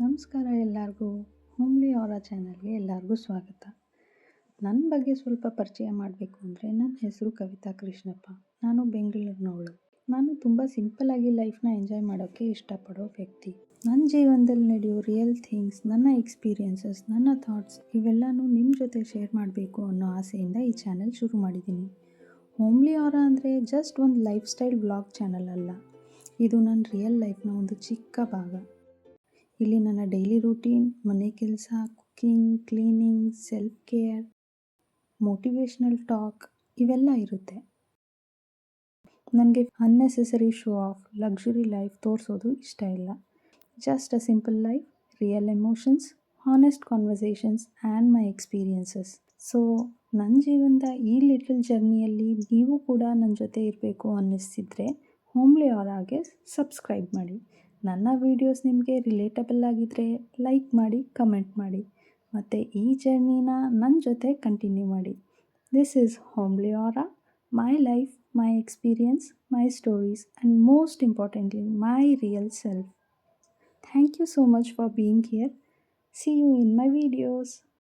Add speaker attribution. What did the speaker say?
Speaker 1: ನಮಸ್ಕಾರ ಎಲ್ಲರಿಗೂ. HomelyAura ಚಾನಲ್ಗೆ ಎಲ್ಲರಿಗೂ ಸ್ವಾಗತ. ನನ್ನ ಬಗ್ಗೆ ಸ್ವಲ್ಪ ಪರಿಚಯ ಮಾಡಬೇಕು ಅಂದರೆ, ನನ್ನ ಹೆಸರು ಕವಿತಾ ಕೃಷ್ಣಪ್ಪ. ನಾನು ಬೆಂಗಳೂರಿನವಳು. ನಾನು ತುಂಬ ಸಿಂಪಲ್ಲಾಗಿ ಲೈಫ್ನ ಎಂಜಾಯ್ ಮಾಡೋಕ್ಕೆ ಇಷ್ಟಪಡೋ ವ್ಯಕ್ತಿ. ನನ್ನ ಜೀವನದಲ್ಲಿ ನಡೆಯೋ ರಿಯಲ್ ಥಿಂಗ್ಸ್, ನನ್ನ ಎಕ್ಸ್ಪೀರಿಯನ್ಸಸ್, ನನ್ನ ಥಾಟ್ಸ್ ಇವೆಲ್ಲನೂ ನಿಮ್ಮ ಜೊತೆ ಶೇರ್ ಮಾಡಬೇಕು ಅನ್ನೋ ಆಸೆಯಿಂದ ಈ ಚಾನಲ್ ಶುರು ಮಾಡಿದ್ದೀನಿ. HomelyAura ಅಂದರೆ ಜಸ್ಟ್ ಒಂದು ಲೈಫ್ ಸ್ಟೈಲ್ ಬ್ಲಾಗ್ ಚಾನಲ್ ಅಲ್ಲ. ಇದು ನನ್ನ ರಿಯಲ್ ಲೈಫ್ನ ಒಂದು ಚಿಕ್ಕ ಭಾಗ. ಇಲ್ಲಿ ನನ್ನ ಡೈಲಿ ರೂಟೀನ್, ಮನೆ ಕೆಲಸ, cooking, cleaning, self care, motivational talk ಇವೆಲ್ಲ ಇರುತ್ತೆ. ನನಗೆ unnecessary show of, luxury life ತೋರಿಸೋದು ಇಷ್ಟ ಇಲ್ಲ. Just a simple life, real emotions, honest conversations and my experiences. So ನನ್ನ ಜೀವನದ ಈ ಲಿಟಲ್ ಜರ್ನಿಯಲ್ಲಿ ನೀವು ಕೂಡ ನನ್ನ ಜೊತೆ ಇರಬೇಕು ಅನ್ನಿಸ್ತಿದ್ರೆ HomelyAuraಗೆ ಸಬ್ಸ್ಕ್ರೈಬ್ ಮಾಡಿ. ನನ್ನ ವೀಡಿಯೋಸ್ ನಿಮಗೆ ರಿಲೇಟಬಲ್ ಆಗಿದ್ದರೆ ಲೈಕ್ ಮಾಡಿ, ಕಮೆಂಟ್ ಮಾಡಿ, ಮತ್ತು ಈ ಜರ್ನಿನ ನನ್ನ ಜೊತೆ ಕಂಟಿನ್ಯೂ ಮಾಡಿ. This is HomelyAura, my life, my experience, my stories and most importantly my real self. Thank you so much for being here. See you in my videos.